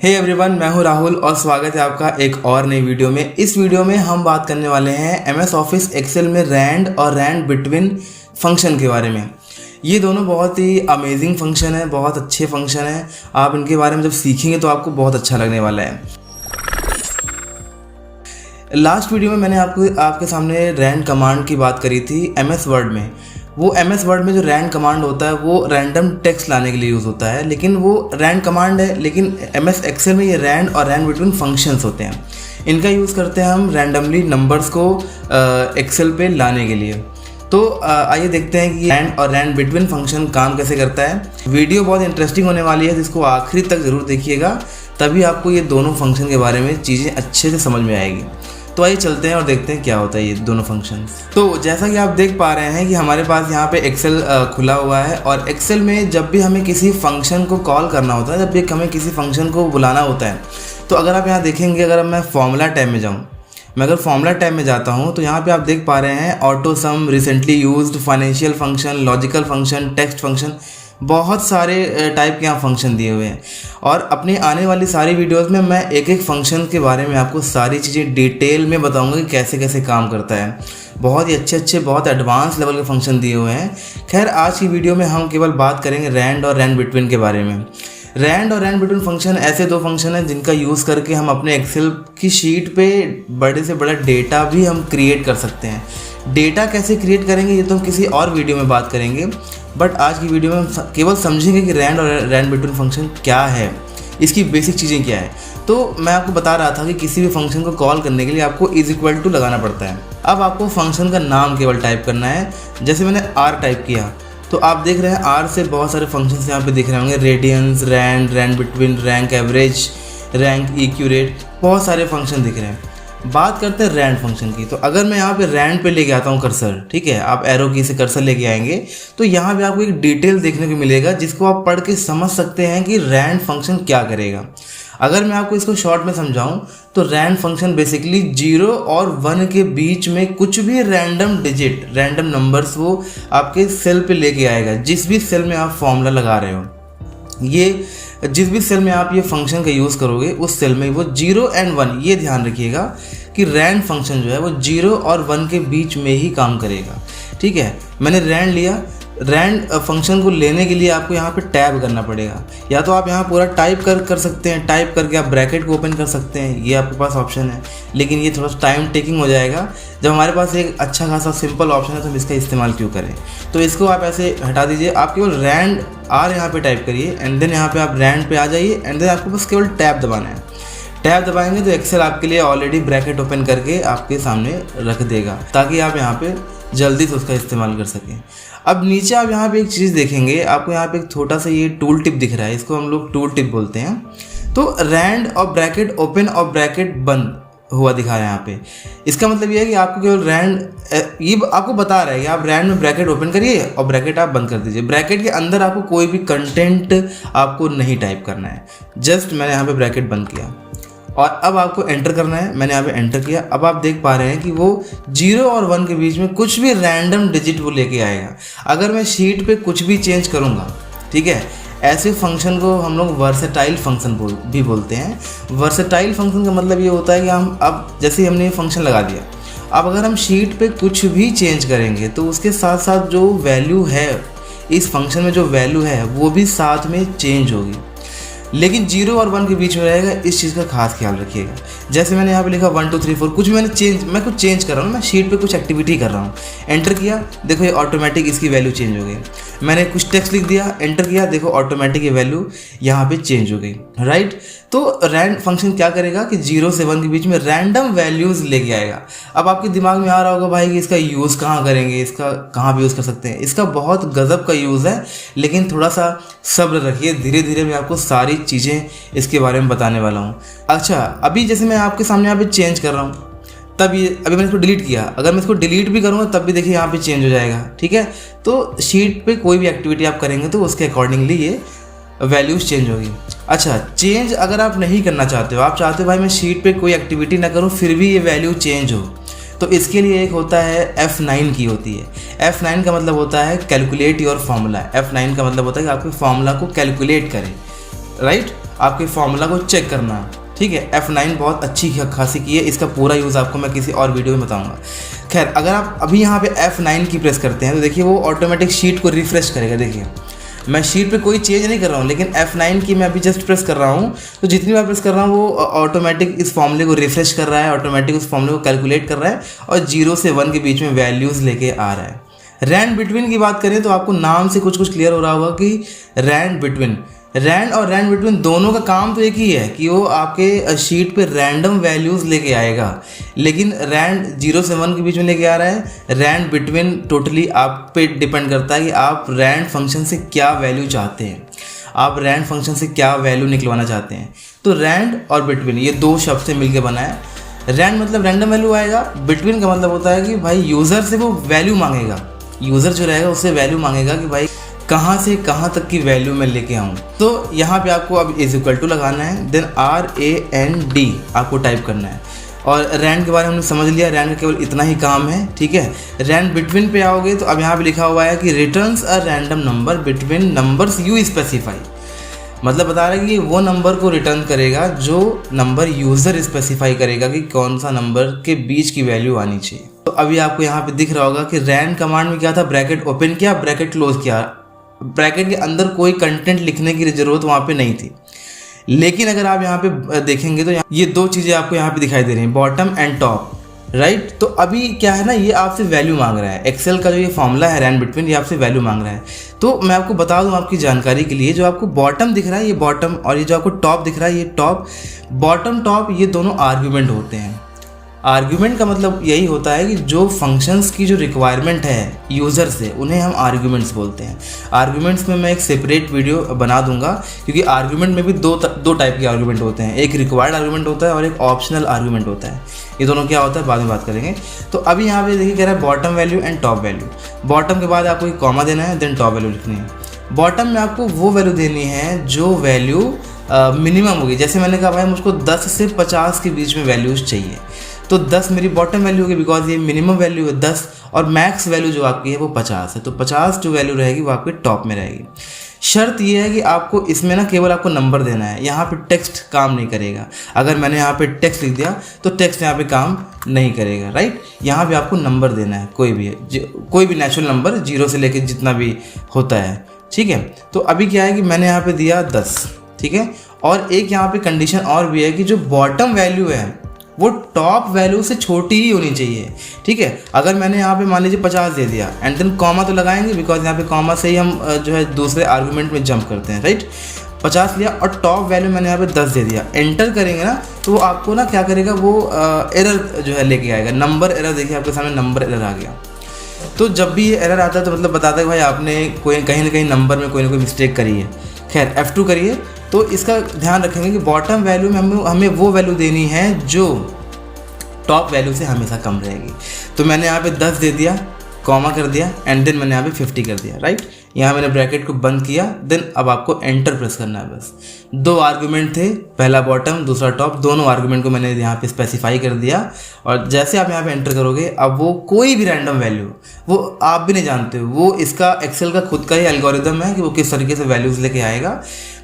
Hey everyone, मैं हूं राहुल और स्वागत है आपका एक और नई वीडियो में। इस वीडियो में हम बात करने वाले हैं एमएस ऑफिस एक्सेल में रैंड और रैंड बिटवीन फंक्शन के बारे में। ये दोनों बहुत ही अमेजिंग फंक्शन है, बहुत अच्छे फंक्शन है। आप इनके बारे में जब सीखेंगे तो आपको बहुत अच्छा लगने वाला है। लास्ट वीडियो में मैंने आपके सामने रैंड कमांड की बात करी थी एमएस वर्ड में। वो एमएस वर्ड में जो रैंड कमांड होता है वो रैंडम टेक्स्ट लाने के लिए यूज़ होता है, लेकिन वो रैंड कमांड है। लेकिन एमएस एक्सेल में ये रैंड और रैंड बिटवीन फंक्शंस होते हैं। इनका यूज़ करते हैं हम रैंडमली नंबर्स को एक्सेल पे लाने के लिए। तो आइए देखते हैं कि रैंड और रैंड बिटवीन फंक्शन काम कैसे करता है। वीडियो बहुत इंटरेस्टिंग होने वाली है, जिसको आखिरी तक ज़रूर देखिएगा, तभी आपको ये दोनों फंक्शन के बारे में चीज़ें अच्छे से समझ में आएगी। तो आइए चलते हैं और देखते हैं क्या होता है ये दोनों फंक्शंस। तो जैसा कि आप देख पा रहे हैं कि हमारे पास यहाँ पे एक्सेल खुला हुआ है, और एक्सेल में जब भी हमें किसी फंक्शन को कॉल करना होता है, जब भी हमें किसी फंक्शन को बुलाना होता है, तो अगर आप यहाँ देखेंगे, अगर मैं फॉर्मूला टैब में जाऊँ, मैं अगर फॉर्मूला टैब में जाता हूँ तो यहाँ पे आप देख पा रहे हैं ऑटो सम, recently used, financial function, logical function, text function, बहुत सारे टाइप के यहाँ फंक्शन दिए हुए हैं। और अपनी आने वाली सारी वीडियोस में मैं एक एक फंक्शन के बारे में आपको सारी चीज़ें डिटेल में बताऊंगा कि कैसे कैसे काम करता है। बहुत ही अच्छे बहुत एडवांस लेवल के फंक्शन दिए हुए हैं। खैर, आज की वीडियो में हम केवल बात करेंगे रैंड और रैंड बिटवीन के बारे में। रैंड और रैंड बिटवीन फंक्शन ऐसे दो फंक्शन हैं जिनका यूज़ करके हम अपने एक्सेल की शीट पे बड़े से बड़ा डेटा भी हम क्रिएट कर सकते हैं। डेटा कैसे क्रिएट करेंगे ये तो हम किसी और वीडियो में बात करेंगे, बट आज की वीडियो में हम केवल समझेंगे कि रैंड और रैंड बिटवीन फंक्शन क्या है, इसकी बेसिक चीज़ें क्या है। तो मैं आपको बता रहा था कि किसी भी फंक्शन को कॉल करने के लिए आपको = लगाना पड़ता है। अब आपको फंक्शन का नाम केवल टाइप करना है। जैसे मैंने R टाइप किया तो आप देख रहे हैं R से बहुत सारे फंक्शंस यहाँ पे दिख रहे होंगे, radians, rand, rand between, rank average, rank accurate, बहुत सारे फंक्शन दिख रहे हैं। बात करते हैं रैंड फंक्शन की। तो अगर मैं यहाँ पे रैंड पे लेके आता हूँ कर्सर, ठीक है, आप एरो की से कर्सर लेके आएंगे तो यहाँ पे आपको एक डिटेल देखने को मिलेगा जिसको आप पढ़ के समझ सकते हैं कि रैंड फंक्शन क्या करेगा। अगर मैं आपको इसको शॉर्ट में समझाऊं तो रैंड फंक्शन बेसिकली 0 और 1 के बीच में कुछ भी रैंडम डिजिट, रैंडम नंबर्स वो आपके सेल पे लेके आएगा। जिस भी सेल में आप फॉर्मूला लगा रहे हो, ये जिस भी सेल में आप ये फंक्शन का यूज़ करोगे उस सेल में वो 0 और 1, ये ध्यान रखिएगा कि रैंड फंक्शन जो है वो 0 और 1 के बीच में ही काम करेगा। ठीक है, मैंने रैंड लिया। रैंड फंक्शन को लेने के लिए आपको यहाँ पे टैब करना पड़ेगा, या तो आप यहाँ पूरा टाइप कर सकते हैं, टाइप करके आप ब्रैकेट को ओपन कर सकते हैं, ये आपके पास ऑप्शन है। लेकिन ये थोड़ा टाइम टेकिंग हो जाएगा। जब हमारे पास एक अच्छा खासा सिंपल ऑप्शन है तो हम इसका इस्तेमाल क्यों करें। तो इसको आप ऐसे हटा दीजिए। आप केवल रैंड R यहाँ पे टाइप करिए, एंड देन यहाँ पे आप रैंड पे आ जाइए, एंड देन आपको बस केवल टैब दबाना है। टैब दबाएंगे तो एक्सेल आपके लिए ऑलरेडी ब्रैकेट ओपन करके आपके सामने रख देगा, ताकि आप यहाँ पे जल्दी से उसका इस्तेमाल कर सकें। अब नीचे आप यहाँ पे एक चीज़ देखेंगे, आपको यहाँ पे एक छोटा सा ये टूल टिप दिख रहा है, इसको हम लोग टूल टिप बोलते हैं। तो रैंड और ब्रैकेट ओपन और ब्रैकेट बंद हुआ दिखा रहा है यहाँ पे। इसका मतलब ये है कि आपको केवल रैंड, ये आपको बता रहा है कि आप रैंड में ब्रैकेट ओपन करिए और ब्रैकेट आप बंद कर दीजिए। ब्रैकेट के अंदर आपको कोई भी कंटेंट आपको नहीं टाइप करना है। जस्ट मैंने यहाँ पे ब्रैकेट बंद किया और अब आपको एंटर करना है। मैंने यहाँ पे एंटर किया। अब आप देख पा रहे हैं कि वो 0 और 1 के बीच में कुछ भी रैंडम डिजिट वो लेके आएगा। अगर मैं शीट पे कुछ भी चेंज करूँगा, ठीक है, ऐसे फंक्शन को हम लोग वर्सेटाइल फंक्शन भी बोलते हैं। वर्सेटाइल फंक्शन का मतलब ये होता है कि हम अब जैसे हमने ये फंक्शन लगा दिया, अब अगर हम शीट पे कुछ भी चेंज करेंगे तो उसके साथ साथ जो वैल्यू है इस फंक्शन में, जो वैल्यू है वो भी साथ में चेंज होगी, लेकिन 0 और 1 के बीच में रहेगा। इस चीज़ का खास ख्याल रखिएगा। जैसे मैंने यहाँ पे लिखा 1 2 3 4, कुछ भी मैं कुछ चेंज कर रहा हूँ, मैं शीट पे कुछ एक्टिविटी कर रहा हूँ, एंटर किया, देखो ये ऑटोमेटिक इसकी वैल्यू चेंज हो गई। मैंने कुछ टेक्स्ट लिख दिया, एंटर किया, देखो ऑटोमेटिक ये वैल्यू यहाँ पे चेंज हो गई, राइट। तो रैंड फंक्शन क्या करेगा कि 0 से 1 के बीच में रैंडम वैल्यूज़ लेके आएगा। अब आपके दिमाग में आ रहा होगा भाई कि इसका यूज़ कहाँ करेंगे, इसका कहाँ भी यूज़ कर सकते हैं। इसका बहुत गज़ब का यूज़ है, लेकिन थोड़ा सा सब्र रखिए, धीरे धीरे मैं आपको सारी चीज़ें इसके बारे में बताने वाला हूँ। अच्छा, अभी जैसे मैं आपके सामने यहाँ पे चेंज कर रहा हूँ, तब ये अभी मैंने इसको डिलीट किया, अगर मैं इसको डिलीट भी करूँगा तब भी देखिए यहाँ पे चेंज हो जाएगा, ठीक है। तो शीट पे कोई भी एक्टिविटी आप करेंगे तो उसके अकॉर्डिंगली ये वैल्यूज़ चेंज होगी। अच्छा, चेंज अगर आप नहीं करना चाहते हो, आप चाहते हो भाई मैं शीट पे कोई एक्टिविटी ना करूँ फिर भी ये वैल्यू चेंज हो, तो इसके लिए एक होता है F9 की होती है। F9 का मतलब होता है कैलकुलेट योर फार्मूला। F9 का मतलब होता है कि आपके फार्मूला को कैलकुलेट करें, राइट। आपके फॉर्मूला को चेक करना है, ठीक है। F9 बहुत अच्छी खासी की है, इसका पूरा यूज़ आपको मैं किसी और वीडियो में बताऊंगा। खैर, अगर आप अभी यहाँ पे F9 की प्रेस करते हैं तो देखिए वो ऑटोमेटिक शीट को रिफ्रेश करेगा। देखिए मैं शीट पे कोई चेंज नहीं कर रहा हूँ, लेकिन F9 की मैं अभी जस्ट प्रेस कर रहा हूँ, तो जितनी बार प्रेस कर रहा हूँ वो ऑटोमेटिक इस फॉर्मूले को रिफ्रेश कर रहा है, ऑटोमेटिक उस फॉर्मूले को कैलकुलेट कर रहा है और 0 से 1 के बीच में वैल्यूज़ लेके आ रहा है। रैंड बिटवीन की बात करें तो आपको नाम से कुछ क्लियर हो रहा होगा कि रैंड बिटवीन, रैंड और रैंड बिटवीन दोनों का काम तो एक ही है कि वो आपके शीट पे रैंडम वैल्यूज़ लेके आएगा, लेकिन रैंड 0 से 1 के बीच में लेके आ रहा है। रैंड बिटवीन टोटली आप पे डिपेंड करता है कि आप रैंड फंक्शन से क्या वैल्यू चाहते हैं, आप रैंड फंक्शन से क्या वैल्यू निकलवाना चाहते हैं। तो रैंड और बिटवीन ये दो शब्द से मिलकर बना है। रैंड मतलब रैंडम वैल्यू आएगा, बिटवीन का मतलब होता है कि भाई यूज़र से वो वैल्यू मांगेगा, यूज़र जो रहेगा उससे वैल्यू मांगेगा कि भाई कहाँ से कहाँ तक की वैल्यू मैं लेके आऊँ। तो यहाँ पे आपको अब इज इक्वल टू लगाना है, देन RAND आपको टाइप करना है। और रैंड के बारे में हमने समझ लिया, रैंड का केवल इतना ही काम है, ठीक है। रैंड बिटवीन पे आओगे तो अब यहाँ पे लिखा हुआ है कि returns a random number between numbers you specify, मतलब बता रहा है कि वो नंबर को रिटर्न करेगा जो नंबर यूज़र स्पेसिफाई करेगा कि कौन सा नंबर के बीच की वैल्यू आनी चाहिए। तो अभी आपको यहाँ पे दिख रहा होगा कि रैंड कमांड में क्या था, ब्रैकेट ओपन किया, ब्रैकेट क्लोज किया, ब्रैकेट के अंदर कोई कंटेंट लिखने की ज़रूरत वहाँ पे नहीं थी। लेकिन अगर आप यहाँ पे देखेंगे तो ये दो चीज़ें आपको यहाँ पे दिखाई दे रही हैं, बॉटम एंड टॉप, राइट। तो अभी क्या है ना, ये आपसे वैल्यू मांग रहा है, एक्सेल का जो ये फॉर्मूला है रैंड बिटवीन, ये आपसे वैल्यू मांग रहा है। तो मैं आपको बता दूं आपकी जानकारी के लिए, जो आपको बॉटम दिख रहा है ये बॉटम, और ये जो आपको टॉप दिख रहा है ये टॉप, बॉटम टॉप ये दोनों आर्ग्यूमेंट होते हैं। आर्ग्यूमेंट का मतलब यही होता है कि जो फंक्शंस की जो रिक्वायरमेंट है यूज़र से, उन्हें हम आर्ग्यूमेंट्स बोलते हैं। आर्ग्यूमेंट्स में मैं एक सेपरेट वीडियो बना दूंगा, क्योंकि आर्ग्यूमेंट में भी दो टाइप के आर्ग्यूमेंट होते हैं, एक रिक्वायर्ड आर्ग्यूमेंट होता है और एक ऑप्शनल आर्ग्यूमेंट होता है। ये दोनों क्या होता है बाद में बात करेंगे। तो अभी यहाँ पे देखिए कह रहा है bottom value and top value. Bottom के बाद आपको एक कॉमा देना है, देन टॉप वैल्यू लिखनी है। बॉटम में आपको वो वैल्यू देनी है जो वैल्यू मिनिमम होगी। जैसे मैंने कहा भाई मुझको 10 से 50 के बीच में वैल्यूज़ चाहिए, तो 10 मेरी बॉटम वैल्यू होगी, बिकॉज ये मिनिमम वैल्यू है 10, और मैक्स वैल्यू जो आपकी है वो 50 है, तो 50 जो वैल्यू रहेगी वो आपके टॉप में रहेगी। शर्त ये है कि आपको इसमें ना केवल आपको नंबर देना है, यहाँ पे टेक्स्ट काम नहीं करेगा। अगर मैंने यहाँ पे टेक्स्ट लिख दिया तो टेक्स्ट यहाँ पे काम नहीं करेगा, राइट। यहाँ पे आपको नंबर देना है, कोई भी नेचुरल नंबर 0 से लेकर जितना भी होता है, ठीक है। तो अभी क्या है कि मैंने यहाँ पे दिया 10, ठीक है। और एक यहाँ पे कंडीशन और भी है कि जो बॉटम वैल्यू है वो टॉप वैल्यू से छोटी ही होनी चाहिए, ठीक है। अगर मैंने यहाँ पे मान लीजिए 50 दे दिया, एंड देन कॉमा तो लगाएंगे, बिकॉज यहाँ पे कॉमा से ही हम जो है दूसरे आर्गूमेंट में जंप करते हैं, राइट। 50 लिया और टॉप वैल्यू मैंने यहाँ पे 10 दे दिया, एंटर करेंगे ना तो वो आपको ना क्या करेगा, वो एरर जो है लेके आएगा, नंबर एरर। देखिए आपके सामने नंबर एरर आ गया। तो जब भी ये एरर आता है तो मतलब बताता है कि भाई आपने कहीं ना कहीं नंबर में कोई ना कोई मिस्टेक करी है। खैर F2 करिए। तो इसका ध्यान रखेंगे कि बॉटम वैल्यू में हमें वो वैल्यू देनी है जो टॉप वैल्यू से हमेशा कम रहेगी। तो मैंने यहाँ पे 10 दे दिया, कॉमा कर दिया, एंड देन मैंने यहाँ पे 50 कर दिया, राइट। यहाँ मैंने ब्रैकेट को बंद किया, देन अब आपको एंटर प्रेस करना है बस। दो आर्गुमेंट थे, पहला बॉटम दूसरा टॉप, दोनों आर्गुमेंट को मैंने यहाँ पे स्पेसिफाई कर दिया। और जैसे आप यहाँ पे एंटर करोगे, अब वो कोई भी रैंडम वैल्यू, वो आप भी नहीं जानते हो, वो इसका एक्सेल का खुद का ही एल्गोरिदम है कि वो किस तरीके से वैल्यूज़ लेके आएगा।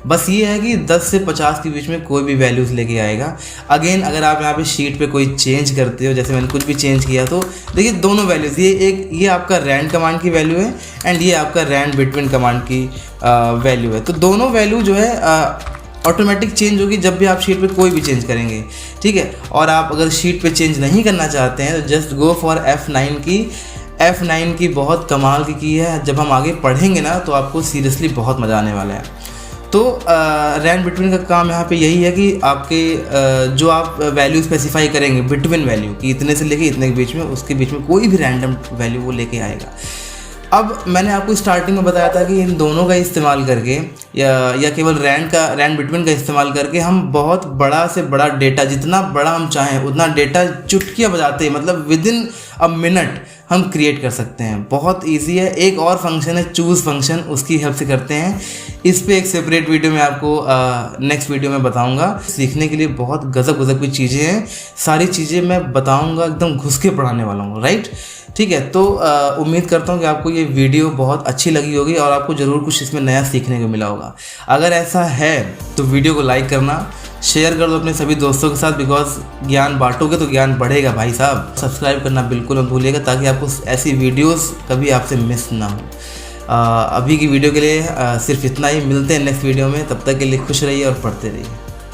बस ये है कि 10 से 50 के बीच में कोई भी वैल्यूज़ लेके आएगा। अगेन अगर आप यहाँ पे शीट पे कोई चेंज करते हो, जैसे मैंने कुछ भी चेंज किया, तो देखिए दोनों वैल्यूज़, ये आपका रैंड कमांड की वैल्यू है एंड ये आपका रैंड बिटवीन कमांड की वैल्यू है। तो दोनों वैल्यू जो है ऑटोमेटिक चेंज होगी जब भी आप शीट पे कोई भी चेंज करेंगे, ठीक है। और आप अगर शीट पे चेंज नहीं करना चाहते हैं तो जस्ट गो फॉर F9 की बहुत कमाल की है। जब हम आगे पढ़ेंगे ना तो आपको सीरियसली बहुत मज़ा आने वाला है। तो रैंड बिटवीन का काम यहाँ पे यही है कि आपके जो आप वैल्यू स्पेसिफाई करेंगे बिटवीन वैल्यू कि इतने से लेके इतने के बीच में, उसके बीच में कोई भी रैंडम वैल्यू वो लेके आएगा। अब मैंने आपको स्टार्टिंग में बताया था कि इन दोनों का इस्तेमाल करके या केवल रैंड बिटवीन का इस्तेमाल करके हम बहुत बड़ा से बड़ा डेटा, जितना बड़ा हम चाहें उतना डेटा चुटकियाँ बजाते हैं, मतलब विद इन अ मिनट हम क्रिएट कर सकते हैं। बहुत इजी है। एक और फंक्शन है चूज़ फंक्शन, उसकी हेल्प से करते हैं। इस पे एक सेपरेट वीडियो में आपको नेक्स्ट वीडियो में बताऊंगा। सीखने के लिए बहुत गजब की चीज़ें हैं, सारी चीज़ें मैं बताऊंगा, एकदम घुस के पढ़ाने वाला हूँ, राइट। ठीक है, तो उम्मीद करता हूँ कि आपको ये वीडियो बहुत अच्छी लगी होगी और आपको ज़रूर कुछ इसमें नया सीखने को मिला होगा। होगा। अगर ऐसा है तो वीडियो को लाइक करना, शेयर कर दो अपने सभी दोस्तों के साथ, बिकॉज ज्ञान बांटोगे तो ज्ञान बढ़ेगा भाई साहब। सब्सक्राइब करना बिल्कुल मत भूलिएगा ताकि आपको ऐसी वीडियोस कभी आपसे मिस ना हो। अभी की वीडियो के लिए सिर्फ इतना ही। मिलते हैं नेक्स्ट वीडियो में, तब तक के लिए खुश रहिए और पढ़ते रहिए।